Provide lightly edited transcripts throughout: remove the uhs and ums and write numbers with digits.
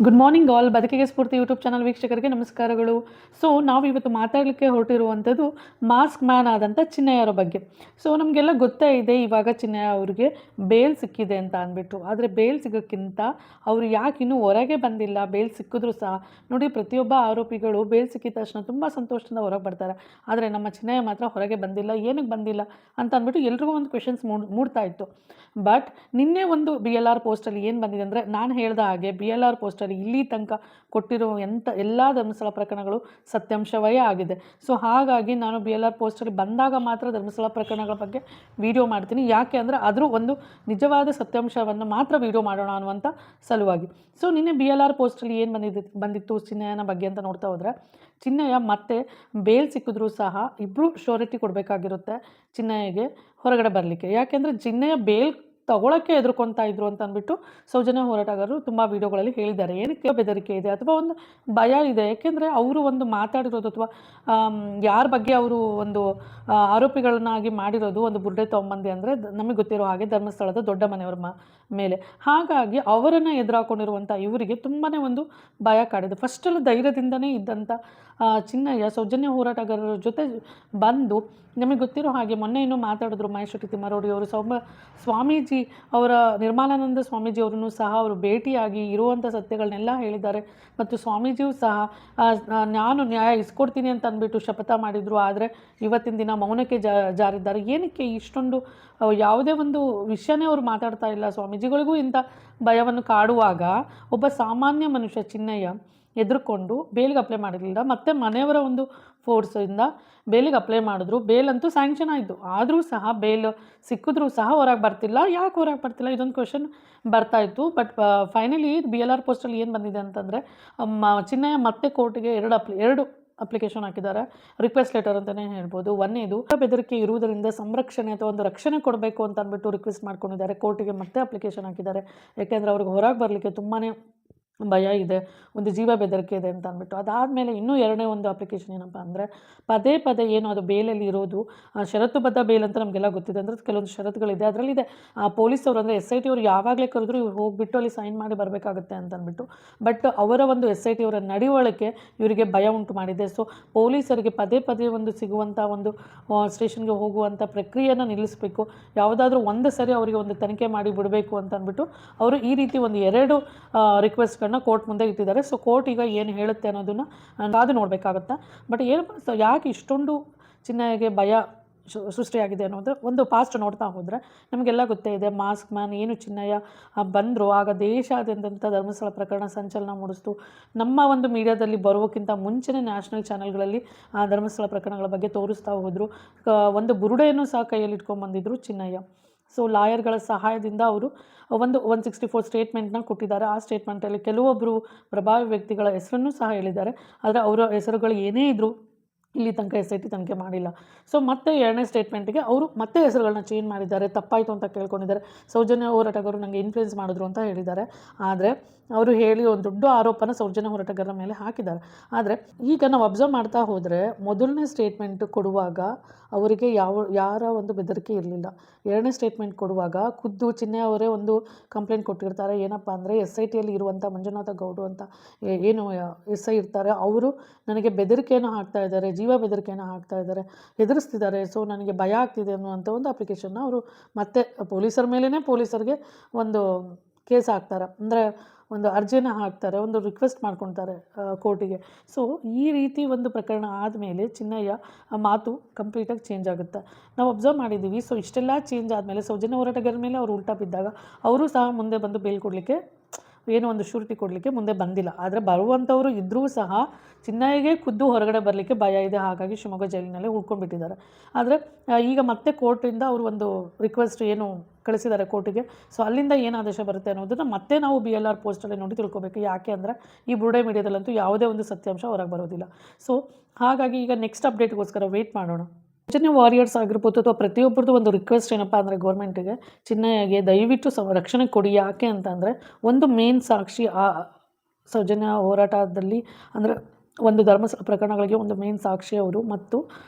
Good morning all. ಬದುಕಿಗೆ ಸ್ಫೂರ್ತಿ YouTube channel ವೀಕ್ಷಕರಿಗೆ ನಮಸ್ಕಾರಗಳು. ಸೊ ನಾವು ಇವತ್ತು ಮಾತಾಡಲಿಕ್ಕೆ ಹೊರಟಿರುವಂಥದ್ದು ಮಾಸ್ಕ್ ಮ್ಯಾನ್ ಆದಂಥ ಚಿನ್ನಯ್ಯರ ಬಗ್ಗೆ. ಸೊ ನಮಗೆಲ್ಲ ಗೊತ್ತೇ ಇದೆ ಇವಾಗ ಚಿನ್ನಯ್ಯ ಅವ್ರಿಗೆ ಬೇಲ್ ಸಿಕ್ಕಿದೆ ಅಂತ ಅಂದ್ಬಿಟ್ಟು. ಆದರೆ ಬೇಲ್ ಸಿಗೋಕ್ಕಿಂತ ಅವರು ಯಾಕೆ ಇನ್ನೂ ಹೊರಗೆ ಬಂದಿಲ್ಲ, ಬೇಲ್ ಸಿಕ್ಕಿದ್ರು ಸಹ ನೋಡಿ ಪ್ರತಿಯೊಬ್ಬ ಆರೋಪಿಗಳು ಬೇಲ್ ಸಿಕ್ಕಿದ ತಕ್ಷಣ ತುಂಬ ಸಂತೋಷದಿಂದ ಹೊರಗೆ ಬರ್ತಾರೆ. ಆದರೆ ನಮ್ಮ ಚಿನ್ನಯ್ಯ ಮಾತ್ರ ಹೊರಗೆ ಬಂದಿಲ್ಲ. ಏನಕ್ಕೆ ಬಂದಿಲ್ಲ ಅಂತ ಅಂದ್ಬಿಟ್ಟು ಎಲ್ರಿಗೂ ಒಂದು ಕ್ವೆಶನ್ಸ್ ಮೂಡ್ತಾ ಇತ್ತು. ಬಟ್ ನಿನ್ನೆ ಒಂದು BLR ಪೋಸ್ಟಲ್ಲಿ ಏನು ಬಂದಿದೆ ಅಂದರೆ, ನಾನು ಹೇಳ್ದ ಹಾಗೆ BLR ಪೋಸ್ಟಲ್ಲಿ ಇಲ್ಲಿ ತನಕ ಕೊಟ್ಟಿರೋ ಎಲ್ಲ ಧರ್ಮಸ್ಥಳ ಪ್ರಕರಣಗಳು ಸತ್ಯಾಂಶವೇ ಆಗಿದೆ. ಸೊ ಹಾಗಾಗಿ ನಾನು BLR ಪೋಸ್ಟಲ್ಲಿ ಬಂದಾಗ ಮಾತ್ರ ಧರ್ಮಸ್ಥಳ ಪ್ರಕರಣಗಳ ಬಗ್ಗೆ ವಿಡಿಯೋ ಮಾಡ್ತೀನಿ. ಯಾಕೆ ಅಂದರೆ ಅದ್ರ ಒಂದು ನಿಜವಾದ ಸತ್ಯಾಂಶವನ್ನು ಮಾತ್ರ ವಿಡಿಯೋ ಮಾಡೋಣ ಅನ್ನುವಂಥ ಸಲುವಾಗಿ. ಸೊ ನಿನ್ನೆ BLR ಪೋಸ್ಟಲ್ಲಿ ಏನು ಬಂದಿತ್ತು ಚಿನ್ನಯ್ಯನ ಬಗ್ಗೆ ಅಂತ ನೋಡ್ತಾ ಹೋದರೆ, ಚಿನ್ನಯ್ಯ ಮತ್ತೆ ಬೇಲ್ ಸಿಕ್ಕಿದ್ರೂ ಸಹ ಇಬ್ಬರು ಶ್ಯೂರಿಟಿ ಕೊಡಬೇಕಾಗಿರುತ್ತೆ ಚಿನ್ನಯ್ಯಗೆ ಹೊರಗಡೆ ಬರಲಿಕ್ಕೆ. ಯಾಕೆಂದರೆ ಚಿನ್ನಯ್ಯ ಬೇಲ್ ತಗೊಳ್ಳೋಕ್ಕೆ ಹೆದರ್ಕೊತಾ ಇದ್ರು ಅಂತ ಅಂದ್ಬಿಟ್ಟು ಸೌಜನ್ಯ ಹೋರಾಟಗಾರರು ತುಂಬ ವೀಡಿಯೋಗಳಲ್ಲಿ ಹೇಳಿದ್ದಾರೆ. ಏನಕ್ಕೆ ಬೆದರಿಕೆ ಇದೆ ಅಥವಾ ಒಂದು ಭಯ ಇದೆ? ಯಾಕೆಂದರೆ ಅವರು ಒಂದು ಮಾತಾಡಿರೋದು ಅಥವಾ ಯಾರ ಬಗ್ಗೆ ಅವರು ಒಂದು ಆರೋಪಿಗಳನ್ನಾಗಿ ಮಾಡಿರೋದು ಒಂದು ಬುರ್ಡೆ ತೊಗೊಂಬಂದಿ ಅಂದರೆ ನಮಗೆ ಗೊತ್ತಿರೋ ಹಾಗೆ ಧರ್ಮಸ್ಥಳದ ದೊಡ್ಡ ಮನೆಯವರ ಮೇಲೆ. ಹಾಗಾಗಿ ಅವರನ್ನು ಎದುರಾಕೊಂಡಿರುವಂಥ ಇವರಿಗೆ ತುಂಬಾ ಒಂದು ಭಯ ಕಾಡಿದೆ. ಫಸ್ಟಲ್ಲಿ ಧೈರ್ಯದಿಂದನೇ ಇದ್ದಂಥ ಚಿನ್ನಯ್ಯ ಸೌಜನ್ಯ ಹೋರಾಟಗಾರರ ಜೊತೆ ಬಂದು, ನಮಗೆ ಗೊತ್ತಿರೋ ಹಾಗೆ ಮೊನ್ನೆ ಇನ್ನೂ ಮಾತಾಡಿದ್ರು ಮಹೇಶ್ ಶೆಟ್ಟಿ ತಿಮ್ಮಾರೋಡಿ ಅವರು, ಸ್ವಾಮೀಜಿ ಅವರ ನಿರ್ಮಲಾನಂದ ಸ್ವಾಮೀಜಿ ಅವರನ್ನು ಸಹ ಅವರು ಭೇಟಿಯಾಗಿ ಇರುವಂಥ ಸತ್ಯಗಳನ್ನೆಲ್ಲ ಹೇಳಿದ್ದಾರೆ. ಮತ್ತು ಸ್ವಾಮೀಜಿಯೂ ಸಹ ನಾನು ನ್ಯಾಯ ಇಸ್ಕೊಡ್ತೀನಿ ಅಂತ ಅಂದ್ಬಿಟ್ಟು ಶಪಥ ಮಾಡಿದರು. ಆದರೆ ಇವತ್ತಿನ ದಿನ ಮೌನಕ್ಕೆ ಜಾರಿದ್ದಾರೆ. ಏನಕ್ಕೆ ಇಷ್ಟೊಂದು ಯಾವುದೇ ಒಂದು ವಿಷಯನೇ ಅವರು ಮಾತಾಡ್ತಾ ಇಲ್ಲ? ಸ್ವಾಮೀಜಿಗಳಿಗೂ ಇಂಥ ಭಯವನ್ನು ಕಾಡುವಾಗ ಒಬ್ಬ ಸಾಮಾನ್ಯ ಮನುಷ್ಯ ಚಿನ್ನಯ್ಯ ಎದುರುಕೊಂಡು ಬೇಲಿಗೆ ಅಪ್ಲೈ ಮಾಡಿರಲಿಲ್ಲ. ಮತ್ತು ಮನೆಯವರ ಒಂದು ಫೋರ್ಸಿಂದ ಬೇಲಿಗೆ ಅಪ್ಲೈ ಮಾಡಿದ್ರು. ಬೇಲಂತೂ ಸ್ಯಾಂಕ್ಷನ್ ಆಯಿತು. ಆದರೂ ಸಹ ಬೇಲ್ ಸಿಕ್ಕಿದ್ರೂ ಸಹ ಹೊರಗೆ ಬರ್ತಿಲ್ಲ. ಯಾಕೆ ಹೊರಗೆ ಬರ್ತಿಲ್ಲ ಇದೊಂದು ಕ್ವೆಶನ್ ಬರ್ತಾಯಿತ್ತು. ಬಟ್ ಫೈನಲಿ BLR ಪೋಸ್ಟಲ್ಲಿ ಏನು ಬಂದಿದೆ ಅಂತಂದರೆ, ಚಿನ್ನಯ್ಯ ಮತ್ತೆ ಕೋರ್ಟಿಗೆ ಎರಡು ಅಪ್ಲಿಕೇಶನ್ ಹಾಕಿದ್ದಾರೆ. ರಿಕ್ವೆಸ್ಟ್ ಲೆಟರ್ ಅಂತಲೇ ಹೇಳ್ಬೋದು. ಒಂದೇದು ಬೆದರಿಕೆ ಇರುವುದರಿಂದ ಸಂರಕ್ಷಣೆ ಅಥವಾ ಒಂದು ರಕ್ಷಣೆ ಕೊಡಬೇಕು ಅಂತ ಅಂದ್ಬಿಟ್ಟು ರಿಕ್ವೆಸ್ಟ್ ಮಾಡ್ಕೊಂಡಿದ್ದಾರೆ. ಕೋರ್ಟಿಗೆ ಮತ್ತೆ ಅಪ್ಲಿಕೇಶನ್ ಹಾಕಿದ್ದಾರೆ. ಯಾಕೆಂದರೆ ಅವ್ರಿಗೆ ಹೊರಗೆ ಬರಲಿಕ್ಕೆ ತುಂಬಾ ಭಯ ಇದೆ, ಒಂದು ಜೀವ ಬೆದರಿಕೆ ಇದೆ ಅಂತ ಅಂದ್ಬಿಟ್ಟು. ಅದಾದಮೇಲೆ ಇನ್ನೂ ಎರಡನೇ ಒಂದು ಅಪ್ಲಿಕೇಶನ್ ಏನಪ್ಪ ಅಂದರೆ, ಪದೇ ಏನು ಅದು ಬೇಲಲ್ಲಿ ಇರೋದು ಷರತ್ತುಬದ್ಧ ಬೇಲ್ ಅಂತ ನಮಗೆಲ್ಲ ಗೊತ್ತಿದೆ. ಅಂದರೆ ಕೆಲವೊಂದು ಷರತ್ತುಗಳಿದೆ. ಅದರಲ್ಲಿದೆ ಪೊಲೀಸವರು ಅಂದರೆ SIT ಅವರು ಯಾವಾಗಲೇ ಕರೆದ್ರು ಇವ್ರು ಹೋಗಿಬಿಟ್ಟು ಅಲ್ಲಿ ಸೈನ್ ಮಾಡಿ ಬರಬೇಕಾಗುತ್ತೆ ಅಂತ ಅಂದ್ಬಿಟ್ಟು. ಬಟ್ ಅವರ ಒಂದು SIT ಅವರ ನಡವಳಿಕೆ ಇವರಿಗೆ ಭಯ ಉಂಟು ಮಾಡಿದೆ. ಸೊ ಪೊಲೀಸರಿಗೆ ಪದೇ ಒಂದು ಸಿಗುವಂಥ ಒಂದು ಸ್ಟೇಷನ್ಗೆ ಹೋಗುವಂಥ ಪ್ರಕ್ರಿಯೆಯನ್ನು ನಿಲ್ಲಿಸಬೇಕು. ಯಾವುದಾದ್ರೂ ಒಂದು ಸರಿ ಅವರಿಗೆ ಒಂದು ತನಿಖೆ ಮಾಡಿ ಬಿಡಬೇಕು ಅಂತ ಅಂದ್ಬಿಟ್ಟು ಅವರು ಈ ರೀತಿ ಒಂದು 2 ರಿಕ್ವೆಸ್ಟ್ಗಳನ್ನ ಕೋರ್ಟ್ ಮುಂದೆ ಇಟ್ಟಿದ್ದಾರೆ. ಸೊ ಕೋರ್ಟ್ ಈಗ ಏನು ಹೇಳುತ್ತೆ ಅನ್ನೋದನ್ನು ಕಾದು ನೋಡಬೇಕಾಗುತ್ತೆ. ಬಟ್ ಯಾಕೆ ಇಷ್ಟೊಂದು ಚಿನ್ನಯ್ಯಗೆ ಭಯ ಸೃಷ್ಟಿಯಾಗಿದೆ ಅನ್ನೋದು ಒಂದು ಪಾಸ್ಟ್ ನೋಡ್ತಾ ಹೋದರೆ ನಮಗೆಲ್ಲ ಗೊತ್ತೇ ಇದೆ. ಮಾಸ್ಕ್ ಮ್ಯಾನ್ ಏನು ಚಿನ್ನಯ್ಯ ಬಂದರು ಆಗ ದೇಶಾದ್ಯಂತ ಧರ್ಮಸ್ಥಳ ಪ್ರಕರಣ ಸಂಚಲನ ಮೂಡಿಸ್ತು. ನಮ್ಮ ಒಂದು ಮೀಡಿಯಾದಲ್ಲಿ ಬರೋಕ್ಕಿಂತ ಮುಂಚೆನೇ ನ್ಯಾಷನಲ್ ಚಾನೆಲ್ಗಳಲ್ಲಿ ಧರ್ಮಸ್ಥಳ ಪ್ರಕರಣಗಳ ಬಗ್ಗೆ ತೋರಿಸ್ತಾ ಹೋದರು. ಒಂದು ಬುರುಡೆಯನ್ನು ಸಹ ಕೈಯಲ್ಲಿ ಇಟ್ಕೊಂಡ್ಬಂದಿದ್ರು ಚಿನ್ನಯ್ಯ. ಸೊ ಲಾಯರ್ಗಳ ಸಹಾಯದಿಂದ ಅವರು ಒಂದು 164 ಸ್ಟೇಟ್ಮೆಂಟ್ನ ಕೊಟ್ಟಿದ್ದಾರೆ. ಆ ಸ್ಟೇಟ್ಮೆಂಟಲ್ಲಿ ಕೆಲವೊಬ್ಬರು ಪ್ರಭಾವಿ ವ್ಯಕ್ತಿಗಳ ಹೆಸರನ್ನು ಸಹ ಹೇಳಿದ್ದಾರೆ. ಆದರೆ ಅವರ ಹೆಸರುಗಳು ಏನೇ ಇದ್ದರೂ ಇಲ್ಲಿ ತನಕ SIT ತನಿಖೆ ಮಾಡಿಲ್ಲ. ಸೊ ಮತ್ತೆ 2ನೇ ಸ್ಟೇಟ್ಮೆಂಟಿಗೆ ಅವರು ಮತ್ತೆ ಹೆಸರುಗಳನ್ನ ಚೇಂಜ್ ಮಾಡಿದ್ದಾರೆ. ತಪ್ಪಾಯಿತು ಅಂತ ಕೇಳ್ಕೊಂಡಿದ್ದಾರೆ. ಸೌಜನ್ಯ ಹೋರಾಟಗಾರರು ನನಗೆ ಇನ್ಫ್ಲೂಯೆನ್ಸ್ ಮಾಡಿದ್ರು ಅಂತ ಹೇಳಿದ್ದಾರೆ. ಆದರೆ ಅವರು ಹೇಳಿ ಒಂದು ದೊಡ್ಡ ಆರೋಪನ ಸೌಜನ್ಯ ಹೋರಾಟಗಾರರ ಮೇಲೆ ಹಾಕಿದ್ದಾರೆ. ಆದರೆ ಈಗ ನಾವು ಅಬ್ಸರ್ವ್ ಮಾಡ್ತಾ ಹೋದರೆ ಮೊದಲನೇ ಸ್ಟೇಟ್ಮೆಂಟ್ ಕೊಡುವಾಗ ಅವರಿಗೆ ಯಾರ ಒಂದು ಬೆದರಿಕೆ ಇರಲಿಲ್ಲ. 2ನೇ ಸ್ಟೇಟ್ಮೆಂಟ್ ಕೊಡುವಾಗ ಖುದ್ದು ಚಿನ್ನಯ್ಯ ಅವರೇ ಒಂದು ಕಂಪ್ಲೇಂಟ್ ಕೊಟ್ಟಿರ್ತಾರೆ. ಏನಪ್ಪ ಅಂದರೆ SITಯಲ್ಲಿ ಇರುವಂಥ ಮಂಜುನಾಥ ಗೌಡ್ರು ಅಂತ ಏನು SI ಇರ್ತಾರೆ, ಅವರು ನನಗೆ ಬೆದರಿಕೆಯನ್ನು ಹಾಕ್ತಾ ಇದ್ದಾರೆ, ಜೀವ ಬೆದರಿಕೆಯನ್ನು ಹಾಕ್ತಾ ಇದ್ದಾರೆ, ಹೆದರಿಸ್ತಿದ್ದಾರೆ. ಸೊ ನನಗೆ ಭಯ ಆಗ್ತಿದೆ ಅನ್ನುವಂಥ ಒಂದು ಅಪ್ಲಿಕೇಶನ್ನ ಅವರು ಮತ್ತೆ ಪೊಲೀಸರ ಮೇಲೇ ಪೊಲೀಸರಿಗೆ ಒಂದು ಕೇಸ್ ಹಾಕ್ತಾರೆ. ಅಂದರೆ ಒಂದು ಅರ್ಜಿಯನ್ನು ಹಾಕ್ತಾರೆ, ಒಂದು ರಿಕ್ವೆಸ್ಟ್ ಮಾಡ್ಕೊತಾರೆ ಕೋರ್ಟಿಗೆ. ಸೊ ಈ ರೀತಿ ಒಂದು ಪ್ರಕರಣ ಆದಮೇಲೆ ಚಿನ್ನಯ್ಯ ಮಾತು ಕಂಪ್ಲೀಟಾಗಿ ಚೇಂಜ್ ಆಗುತ್ತೆ. ನಾವು ಅಬ್ಸರ್ವ್ ಮಾಡಿದ್ದೀವಿ. ಸೊ ಇಷ್ಟೆಲ್ಲ ಚೇಂಜ್ ಆದಮೇಲೆ ಸೌಜನ್ಯ ಹೋರಾಟಗಾರರ ಮೇಲೆ ಅವರು ಉಲ್ಟಾ ಬಿದ್ದಾಗ ಅವರು ಸಹ ಮುಂದೆ ಬಂದು ಬೇಲ್ ಕೊಡಲಿಕ್ಕೆ ಏನೋ ಒಂದು ಶೂರಿಟಿ ಕೊಡಲಿಕ್ಕೆ ಮುಂದೆ ಬಂದಿಲ್ಲ. ಆದರೆ ಬರುವಂಥವರು ಇದ್ದರೂ ಸಹ ಚಿನ್ನಯ್ಯಗೆ ಖುದ್ದು ಹೊರಗಡೆ ಬರಲಿಕ್ಕೆ ಭಯ ಇದೆ. ಹಾಗಾಗಿ ಶಿವಮೊಗ್ಗ ಜೈಲಿನಲ್ಲೇ ಉಳ್ಕೊಂಡ್ಬಿಟ್ಟಿದ್ದಾರೆ. ಆದರೆ ಈಗ ಮತ್ತೆ ಕೋರ್ಟಿಂದ ಅವರು ಒಂದು ರಿಕ್ವೆಸ್ಟ್ ಏನು ಕಳಿಸಿದ್ದಾರೆ ಕೋರ್ಟಿಗೆ. ಸೊ ಅಲ್ಲಿಂದ ಏನು ಆದೇಶ ಬರುತ್ತೆ ಅನ್ನೋದನ್ನು ಮತ್ತೆ ನಾವು BLR ಪೋಸ್ಟಲ್ಲಿ ನೋಡಿ ತಿಳ್ಕೊಬೇಕು. ಯಾಕೆ ಅಂದರೆ ಈ ಬುರುಡೆ ಮೀಡಿಯಾದಲ್ಲಂತೂ ಯಾವುದೇ ಒಂದು ಸತ್ಯಾಂಶ ಹೊರಗೆ ಬರೋದಿಲ್ಲ. ಸೊ ಹಾಗಾಗಿ ಈಗ ನೆಕ್ಸ್ಟ್ ಅಪ್ಡೇಟ್ಗೋಸ್ಕರ ವೆಯ್ಟ್ ಮಾಡೋಣ. ಸೌಜನ್ಯ ವಾರಿಯರ್ಸ್ ಆಗಿರ್ಬೋದು ಅಥವಾ ಪ್ರತಿಯೊಬ್ಬರದ್ದು ಒಂದು ರಿಕ್ವೆಸ್ಟ್ ಏನಪ್ಪ ಅಂದರೆ ಗೌರ್ಮೆಂಟಿಗೆ, ಚಿನ್ನಯ್ಯಗೆ ದಯವಿಟ್ಟು ರಕ್ಷಣೆ ಕೊಡಿ. ಯಾಕೆ ಅಂತಂದರೆ ಒಂದು ಮೇನ್ ಸಾಕ್ಷಿ ಸೌಜನ್ಯ ಹೋರಾಟದಲ್ಲಿ ಅಂದರೆ ಒಂದು ಧರ್ಮಸ್ಥಳ ಪ್ರಕರಣಗಳಿಗೆ ಒಂದು ಮೇನ್ ಸಾಕ್ಷಿ ಅವರು, ಮತ್ತು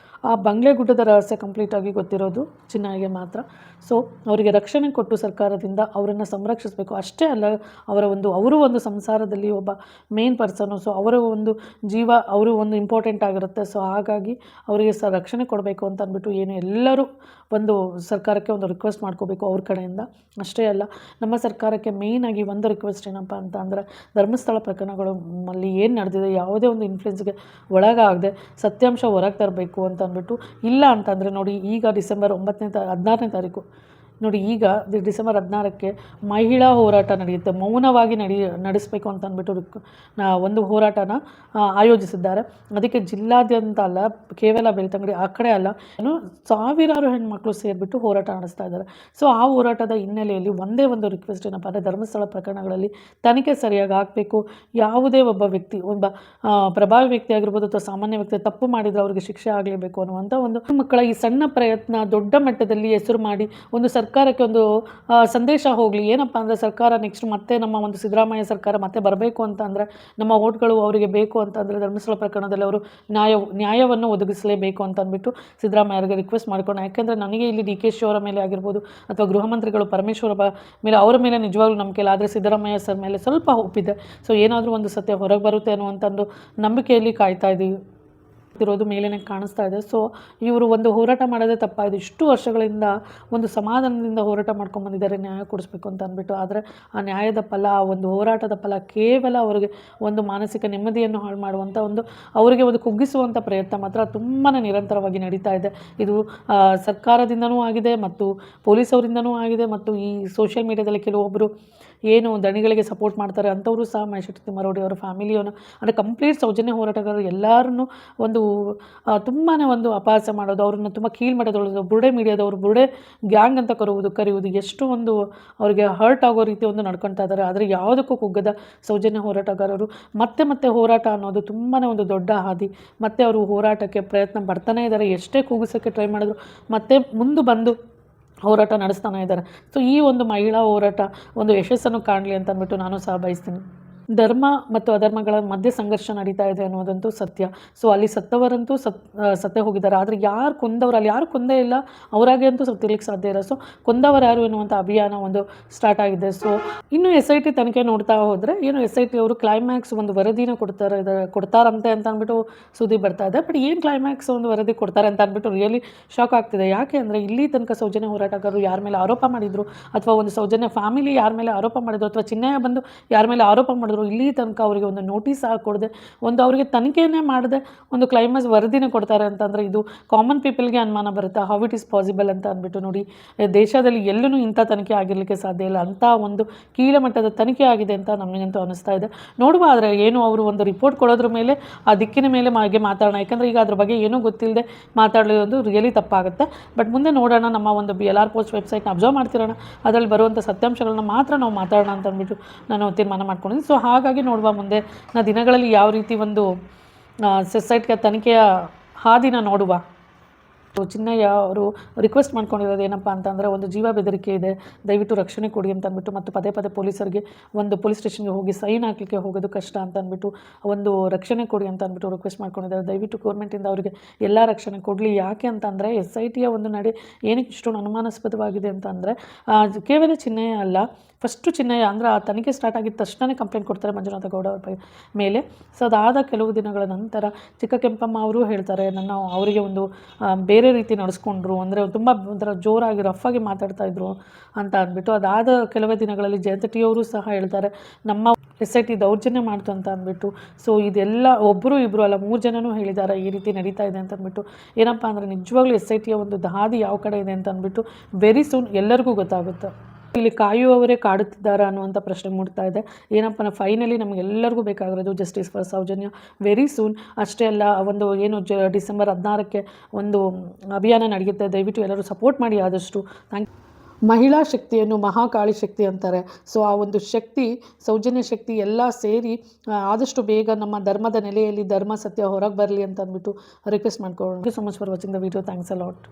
ಆ ಬಂಗ್ಲೆಗುಡ್ಡದ ರಹಸ್ಯ ಕಂಪ್ಲೀಟಾಗಿ ಗೊತ್ತಿರೋದು ಚಿನ್ನಯ್ಯಗೆ ಮಾತ್ರ. ಸೊ ಅವರಿಗೆ ರಕ್ಷಣೆ ಕೊಟ್ಟು ಸರ್ಕಾರದಿಂದ ಅವರನ್ನು ಸಂರಕ್ಷಿಸಬೇಕು. ಅಷ್ಟೇ ಅಲ್ಲ, ಅವರು ಒಂದು ಸಂಸಾರದಲ್ಲಿ ಒಬ್ಬ ಮೇನ್ ಪರ್ಸನು. ಸೊ ಅವರ ಒಂದು ಜೀವ ಅವರು ಒಂದು ಇಂಪಾರ್ಟೆಂಟ್ ಆಗಿರುತ್ತೆ. ಸೊ ಹಾಗಾಗಿ ಅವರಿಗೆ ರಕ್ಷಣೆ ಕೊಡಬೇಕು ಅಂತ ಅಂದ್ಬಿಟ್ಟು ಎಲ್ಲರೂ ಒಂದು ಸರ್ಕಾರಕ್ಕೆ ಒಂದು ರಿಕ್ವೆಸ್ಟ್ ಮಾಡ್ಕೋಬೇಕು ಅವ್ರ ಕಡೆಯಿಂದ. ಅಷ್ಟೇ ಅಲ್ಲ, ನಮ್ಮ ಸರ್ಕಾರಕ್ಕೆ ಮೇಯ್ನಾಗಿ ಒಂದು ರಿಕ್ವೆಸ್ಟ್ ಏನಪ್ಪ ಅಂತ ಅಂದರೆ, ಧರ್ಮಸ್ಥಳ ಪ್ರಕರಣಗಳು ಅಲ್ಲಿ ಏನು ನಡೆದಿದೆ ಯಾವುದೇ ಒಂದು ಇನ್ಫ್ಲುಯೆನ್ಸ್ಗೆ ಒಳಗಾಗದೆ ಸತ್ಯಾಂಶ ಹೊರಗೆ ತರಬೇಕು ಅಂತ ಅಂದ್ಬಿಟ್ಟು. ಇಲ್ಲ ಅಂತಂದರೆ ನೋಡಿ, ಈಗ ಡಿಸೆಂಬರ್ 16ನೇ ತಾರೀಕು ನೋಡಿ, ಈಗ ಡಿಸೆಂಬರ್ 16ಕ್ಕೆ ಮಹಿಳಾ ಹೋರಾಟ ನಡೆಯುತ್ತೆ. ಮೌನವಾಗಿ ನಡೆಸಬೇಕು ಅಂತ ಅಂದ್ಬಿಟ್ಟು ಒಂದು ಹೋರಾಟನ ಆಯೋಜಿಸಿದ್ದಾರೆ. ಅದಕ್ಕೆ ಜಿಲ್ಲಾದ್ಯಂತ ಅಲ್ಲ, ಕೇವಲ ಬೆಳ್ತಂಗಡಿ ಆ ಕಡೆ ಅಲ್ಲ, ಸಾವಿರಾರು ಹೆಣ್ಮಕ್ಳು ಸೇರಿಬಿಟ್ಟು ಹೋರಾಟ ನಡೆಸ್ತಾ ಇದ್ದಾರೆ. ಸೊ ಆ ಹೋರಾಟದ ಹಿನ್ನೆಲೆಯಲ್ಲಿ ಒಂದೇ ಒಂದು ರಿಕ್ವೆಸ್ಟ್ ಏನಪ್ಪ ಅಂದರೆ, ಧರ್ಮಸ್ಥಳ ಪ್ರಕರಣಗಳಲ್ಲಿ ತನಿಖೆ ಸರಿಯಾಗಿ ಆಗಬೇಕು. ಯಾವುದೇ ಒಬ್ಬ ವ್ಯಕ್ತಿ, ಒಬ್ಬ ಪ್ರಭಾವಿ ವ್ಯಕ್ತಿ ಆಗಿರ್ಬೋದು ಅಥವಾ ಸಾಮಾನ್ಯ ವ್ಯಕ್ತಿ ತಪ್ಪು ಮಾಡಿದರೆ ಅವರಿಗೆ ಶಿಕ್ಷೆ ಆಗಲೇಬೇಕು ಅನ್ನುವಂಥ ಒಂದು ಮಕ್ಕಳ ಈ ಸಣ್ಣ ಪ್ರಯತ್ನ ದೊಡ್ಡ ಮಟ್ಟದಲ್ಲಿ ಹೆಸರು ಮಾಡಿ ಒಂದು ಸರ್ಕಾರಕ್ಕೆ ಒಂದು ಸಂದೇಶ ಹೋಗಲಿ. ಏನಪ್ಪ ಅಂದರೆ, ಸರ್ಕಾರ ನೆಕ್ಸ್ಟ್ ಮತ್ತೆ ನಮ್ಮ ಒಂದು ಸಿದ್ದರಾಮಯ್ಯ ಸರ್ಕಾರ ಮತ್ತೆ ಬರಬೇಕು ಅಂತ ಅಂದರೆ, ನಮ್ಮ ಓಟ್ಗಳು ಅವರಿಗೆ ಬೇಕು ಅಂತ ಅಂದರೆ, ಧರ್ಮಸ್ಥಳ ಪ್ರಕರಣದಲ್ಲಿ ಅವರು ನ್ಯಾಯವನ್ನು ಒದಗಿಸಲೇಬೇಕು ಅಂತ ಅಂದ್ಬಿಟ್ಟು ಸಿದ್ದರಾಮಯ್ಯ ಅವರಿಗೆ ರಿಕ್ವೆಸ್ಟ್ ಮಾಡ್ಕೊಂಡು. ಯಾಕೆಂದರೆ ನನಗೆ ಇಲ್ಲಿ DK ಶಿ ಅವರ ಮೇಲೆ ಆಗಿರ್ಬೋದು ಅಥವಾ ಗೃಹ ಮಂತ್ರಿಗಳು ಪರಮೇಶ್ವರ ಮೇಲೆ, ಅವರ ಮೇಲೆ ನಿಜವಾಗ್ಲೂ ನಂಬಿಕೆ ಇಲ್ಲ. ಆದರೆ ಸಿದ್ದರಾಮಯ್ಯ ಸರ್ ಮೇಲೆ ಸ್ವಲ್ಪ ಹೋಪಿದೆ. ಸೊ ಏನಾದರೂ ಒಂದು ಸತ್ಯ ಹೊರಗೆ ಬರುತ್ತೆ ಅನ್ನುವಂಥದ್ದು ನಂಬಿಕೆಯಲ್ಲಿ ಕಾಯ್ತಾ ಇದ್ದೀವಿ. ಇರೋದು ಮೇಲೇ ಕಾಣಿಸ್ತಾ ಇದೆ. ಸೊ ಇವರು ಒಂದು ಹೋರಾಟ ಮಾಡೋದೇ ತಪ್ಪಾಯಿತು. ಇಷ್ಟು ವರ್ಷಗಳಿಂದ ಒಂದು ಸಮಾಧಾನದಿಂದ ಹೋರಾಟ ಮಾಡ್ಕೊಂಡ್ಬಂದಿದ್ದಾರೆ ನ್ಯಾಯ ಕೊಡಿಸ್ಬೇಕು ಅಂತ ಅಂದ್ಬಿಟ್ಟು. ಆದರೆ ಆ ನ್ಯಾಯದ ಫಲ, ಆ ಒಂದು ಹೋರಾಟದ ಫಲ ಕೇವಲ ಅವರಿಗೆ ಒಂದು ಮಾನಸಿಕ ನೆಮ್ಮದಿಯನ್ನು ಹಾಳು ಮಾಡುವಂಥ ಅವರಿಗೆ ಒಂದು ಕುಗ್ಗಿಸುವಂಥ ಪ್ರಯತ್ನ ಮಾತ್ರ ತುಂಬಾ ನಿರಂತರವಾಗಿ ನಡೀತಾ ಇದೆ. ಇದು ಸರ್ಕಾರದಿಂದನೂ ಆಗಿದೆ ಮತ್ತು ಪೊಲೀಸವರಿಂದನೂ ಆಗಿದೆ, ಮತ್ತು ಈ ಸೋಷಿಯಲ್ ಮೀಡಿಯಾದಲ್ಲಿ ಕೆಲವೊಬ್ಬರು ಏನು ದಣಿಗಳಿಗೆ ಸಪೋರ್ಟ್ ಮಾಡ್ತಾರೆ ಅಂಥವರು ಸಹ ಮಹೇಶ್ ತಿಮ್ಮಾರೆಡ್ಡಿ ಅವರ ಫ್ಯಾಮಿಲಿಯನ್ನು, ಅಂದರೆ ಕಂಪ್ಲೀಟ್ ಸೌಜನ್ಯ ಹೋರಾಟಗಾರರು ಎಲ್ಲರನ್ನೂ ಒಂದು ತುಂಬಾ ಒಂದು ಅಪಹಾಸ್ಯ ಮಾಡೋದು, ಅವ್ರನ್ನ ತುಂಬ ಕೀಳು ಮಾಡೋದು, ಬುರುಡೆ ಮೀಡಿಯಾದವರು ಬುರುಡೆ ಗ್ಯಾಂಗ್ ಅಂತ ಕರೆಯುವುದು ಎಷ್ಟು ಒಂದು ಅವರಿಗೆ ಹರ್ಟ್ ಆಗೋ ರೀತಿ ಒಂದು ನಡ್ಕೊತಾ ಇದ್ದಾರೆ. ಆದರೆ ಯಾವುದಕ್ಕೂ ಕುಗ್ಗದ ಸೌಜನ್ಯ ಹೋರಾಟಗಾರರು ಮತ್ತೆ ಹೋರಾಟ ಅನ್ನೋದು ತುಂಬಾ ಒಂದು ದೊಡ್ಡ ಹಾದಿ. ಮತ್ತೆ ಅವರು ಹೋರಾಟಕ್ಕೆ ಪ್ರಯತ್ನ ಪಡ್ತಾನೇ ಇದ್ದಾರೆ. ಎಷ್ಟೇ ಕೂಗಿಸೋಕ್ಕೆ ಟ್ರೈ ಮಾಡಿದ್ರು ಮತ್ತೆ ಮುಂದೆ ಬಂದು ಹೋರಾಟ ನಡೆಸ್ತಾನೆ ಇದ್ದಾರೆ. ಸೊ ಈ ಒಂದು ಮಹಿಳಾ ಹೋರಾಟ ಒಂದು ಯಶಸ್ಸನ್ನು ಕಾಣಲಿ ಅಂತ ಅಂದ್ಬಿಟ್ಟು ನಾನು ಸಹ ಬಯಸ್ತೀನಿ. ಧರ್ಮ ಮತ್ತು ಅಧರ್ಮಗಳ ಮಧ್ಯೆ ಸಂಘರ್ಷ ನಡೀತಾ ಇದೆ ಅನ್ನೋದಂತೂ ಸತ್ಯ. ಸೊ ಅಲ್ಲಿ ಸತ್ತವರಂತೂ ಸತ್ತೇ ಹೋಗಿದ್ದಾರೆ. ಆದರೆ ಯಾರು ಕೊಂದವರು, ಅಲ್ಲಿ ಯಾರು ಕೊಂದೇ ಇಲ್ಲ, ಅವರಾಗೆ ಅಂತೂ ಸತ್ತಿರ್ಲಿಕ್ಕೆ ಸಾಧ್ಯ ಇಲ್ಲ. ಸೊ ಕೊಂದವರು ಯಾರು ಎನ್ನುವಂಥ ಅಭಿಯಾನ ಒಂದು ಸ್ಟಾರ್ಟ್ ಆಗಿದೆ. ಸೊ ಇನ್ನು SIT ತನಿಖೆ ನೋಡ್ತಾ ಹೋದರೆ SIT ಅವರು ಕ್ಲೈಮ್ಯಾಕ್ಸ್ ಒಂದು ವರದಿನ ಕೊಡ್ತಾರಂತೆ ಅಂತ ಅಂದ್ಬಿಟ್ಟು ಸುದ್ದಿ ಬರ್ತಾ ಇದೆ. ಬಟ್ ಏನು ಕ್ಲೈಮ್ಯಾಕ್ಸ್ ಒಂದು ವರದಿ ಕೊಡ್ತಾರೆ ಅಂತ ಅಂದ್ಬಿಟ್ಟು ರಿಯಲಿ ಶಾಕ್ ಆಗ್ತಿದೆ. ಯಾಕೆ ಅಂದರೆ, ಇಲ್ಲಿ ತನಕ ಸೌಜನ್ಯ ಹೋರಾಟಗಾರರು ಯಾರ ಮೇಲೆ ಆರೋಪ ಮಾಡಿದ್ರು, ಅಥವಾ ಒಂದು ಸೌಜನ್ಯ ಫ್ಯಾಮಿಲಿ ಯಾರ ಮೇಲೆ ಆರೋಪ ಮಾಡಿದ್ರು, ಅಥವಾ ಚಿನ್ನಯ್ಯ ಬಂದು ಯಾರ ಮೇಲೆ ಆರೋಪ ಮಾಡಿದ್ರು, ಇಲ್ಲಿ ತನಕ ಅವರಿಗೆ ಒಂದು ನೋಟಿಸ್ ಕೊಡದೆ, ಒಂದು ಅವರಿಗೆ ತನಿಖೆಯೇ ಮಾಡದೆ ಒಂದು ಕ್ಲೈಮ್ಯಾಕ್ಸ್ ವರದಿನ ಕೊಡ್ತಾರೆ ಅಂತಂದರೆ ಇದು ಕಾಮನ್ ಪೀಪಲ್ಗೆ ಅನುಮಾನ ಬರುತ್ತೆ. ಹೌ ಇಟ್ ಈಸ್ ಪಾಸಿಬಲ್ ಅಂತ ಅಂದ್ಬಿಟ್ಟು. ನೋಡಿ, ದೇಶದಲ್ಲಿ ಎಲ್ಲೂ ಇಂಥ ತನಿಖೆ ಆಗಿರಲಿಕ್ಕೆ ಸಾಧ್ಯ ಇಲ್ಲ. ಅಂಥ ಒಂದು ಕೀಳಮಟ್ಟದ ತನಿಖೆ ಆಗಿದೆ ಅಂತ ನಮಗಂತೂ ಅನಿಸ್ತಾ ಇದೆ. ನೋಡುವ, ಆದರೆ ಏನು ಅವರು ಒಂದು ರಿಪೋರ್ಟ್ ಕೊಡೋದ್ರ ಮೇಲೆ ಆ ದಿಕ್ಕಿನ ಮೇಲೆ ಮಾತಾಡೋಣ. ಯಾಕಂದರೆ ಈಗ ಅದ್ರ ಬಗ್ಗೆ ಏನೂ ಗೊತ್ತಿಲ್ಲದೆ ಮಾತಾಡೋದು ರಿಯಲಿ ತಪ್ಪಾಗುತ್ತೆ. ಬಟ್ ಮುಂದೆ ನೋಡೋಣ, ನಮ್ಮ ಒಂದು BLR ಪೋಸ್ಟ್ ವೆಬ್ಸೈಟ್ನ ಅಬ್ಸರ್ವ್ ಮಾಡ್ತಿರೋಣ, ಅದರಲ್ಲಿ ಬರುವಂಥ ಸತ್ಯಾಂಶಗಳನ್ನ ಮಾತ್ರ ನಾವು ಮಾತಾಡೋಣ ಅಂತ ಅಂದ್ಬಿಟ್ಟು ನಾನು ತೀರ್ಮಾನ ಮಾಡ್ಕೊಂಡಿದ್ದೀನಿ. ಸೊ ಹಾಗಾಗಿ ನೋಡುವ ಮುಂದೆ ದಿನಗಳಲ್ಲಿ ಯಾವ ರೀತಿ ಒಂದು ಸೊಸೈಟಿಗೆ ತನಿಖೆಯ ಹಾದಿನ ನೋಡುವ. ಚಿನ್ನಯ್ಯ ಅವರು ರಿಕ್ವೆಸ್ಟ್ ಮಾಡ್ಕೊಂಡಿರೋದು ಏನಪ್ಪ ಅಂತಂದರೆ, ಒಂದು ಜೀವ ಬೆದರಿಕೆ ಇದೆ, ದಯವಿಟ್ಟು ರಕ್ಷಣೆ ಕೊಡಿ ಅಂತ ಅಂದ್ಬಿಟ್ಟು, ಮತ್ತು ಪದೇ ಪೊಲೀಸರಿಗೆ ಒಂದು ಪೊಲೀಸ್ ಸ್ಟೇಷನ್ಗೆ ಹೋಗಿ ಸೈನ್ ಹಾಕಲಿಕ್ಕೆ ಹೋಗೋದು ಕಷ್ಟ ಅಂತ ಅಂದ್ಬಿಟ್ಟು ಒಂದು ರಕ್ಷಣೆ ಕೊಡಿ ಅಂತ ಅಂದ್ಬಿಟ್ಟು ರಿಕ್ವೆಸ್ಟ್ ಮಾಡ್ಕೊಂಡಿದ್ದಾರೆ. ದಯವಿಟ್ಟು ಗೌರ್ಮೆಂಟಿಂದ ಅವರಿಗೆ ಎಲ್ಲ ರಕ್ಷಣೆ ಕೊಡಲಿ. ಯಾಕೆ ಅಂತಂದರೆ, SITಯ ಒಂದು ನಡೆ ಏನಕ್ಕೆ ಇಷ್ಟೊಂದು ಅನುಮಾನಾಸ್ಪದವಾಗಿದೆ ಅಂತಂದರೆ, ಕೇವಲ ಚಿನ್ನಯ್ಯ ಅಲ್ಲ, ಫಸ್ಟು ಚಿನ್ನಯ್ಯ ಅಂದರೆ ಆ ತನಿಖೆ ಸ್ಟಾರ್ಟ್ ಆಗಿದ್ದ ತಕ್ಷಣ ಕಂಪ್ಲೇಂಟ್ ಕೊಡ್ತಾರೆ ಮಂಜುನಾಥ ಗೌಡ ಅವರ ಮೇಲೆ. ಸೊ ಅದಾದ ಕೆಲವು ದಿನಗಳ ನಂತರ ಚಿಕ್ಕ ಕೆಂಪಮ್ಮ ಅವರು ಹೇಳ್ತಾರೆ, ಅವರಿಗೆ ಒಂದು ಬೇರೆ ರೀತಿ ನಡೆಸ್ಕೊಂಡ್ರು, ಅಂದರೆ ತುಂಬ ಒಂಥರ ಜೋರಾಗಿ ರಫಾಗಿ ಮಾತಾಡ್ತಾಯಿದ್ರು ಅಂತ ಅಂದ್ಬಿಟ್ಟು. ಅದಾದ ಕೆಲವೇ ದಿನಗಳಲ್ಲಿ ಜಯಂತಿಯವರು ಸಹ ಹೇಳ್ತಾರೆ, ನಮ್ಮ SIT ದೌರ್ಜನ್ಯ ಮಾಡ್ತು ಅಂತ ಅಂದ್ಬಿಟ್ಟು. ಸೊ ಇದೆಲ್ಲ ಒಬ್ಬರು ಇಬ್ಬರು ಅಲ್ಲ, 3 ಜನನೂ ಹೇಳಿದ್ದಾರೆ ಈ ರೀತಿ ನಡೀತಾ ಇದೆ ಅಂತ ಅಂದ್ಬಿಟ್ಟು. ಏನಪ್ಪ ಅಂದರೆ, ನಿಜವಾಗ್ಲೂ SITಯ ಒಂದು ಹಾದಿ ಯಾವ ಕಡೆ ಇದೆ ಅಂತ ಅಂದ್ಬಿಟ್ಟು ವೆರಿ ಸೂನ್ ಎಲ್ಲರಿಗೂ ಗೊತ್ತಾಗುತ್ತೆ. ಇಲ್ಲಿ ಕಾಯುವವರೇ ಕಾಡುತ್ತಿದ್ದಾರೆ ಅನ್ನುವಂಥ ಪ್ರಶ್ನೆ ಮೂಡ್ತಾ ಇದೆ. ಏನಪ್ಪ, ಫೈನಲಿ ನಮಗೆಲ್ಲರಿಗೂ ಬೇಕಾಗಿರೋದು justice for Soujanya very soon. ಅಷ್ಟೇ ಅಲ್ಲ, ಒಂದು ಏನು ಡಿಸೆಂಬರ್ 16ಕ್ಕೆ ಒಂದು ಅಭಿಯಾನ ನಡೆಯುತ್ತೆ, ದಯವಿಟ್ಟು ಎಲ್ಲರೂ ಸಪೋರ್ಟ್ ಮಾಡಿ ಆದಷ್ಟು. ಮಹಿಳಾ ಶಕ್ತಿಯನ್ನು ಮಹಾಕಾಳಿ ಶಕ್ತಿ ಅಂತಾರೆ. ಸೊ ಆ ಒಂದು ಶಕ್ತಿ, ಸೌಜನ್ಯ ಶಕ್ತಿ ಎಲ್ಲ ಸೇರಿ ಆದಷ್ಟು ಬೇಗ ನಮ್ಮ ಧರ್ಮದ ನೆಲೆಯಲ್ಲಿ ಧರ್ಮ ಸತ್ಯ ಹೊರಗೆ ಬರಲಿ ಅಂತ ಅಂದ್ಬಿಟ್ಟು ರಿಕ್ವೆಸ್ಟ್ ಮಾಡ್ಕೊಳ್ಳೋಣ. Thank you so much for watching the video. Thanks a lot.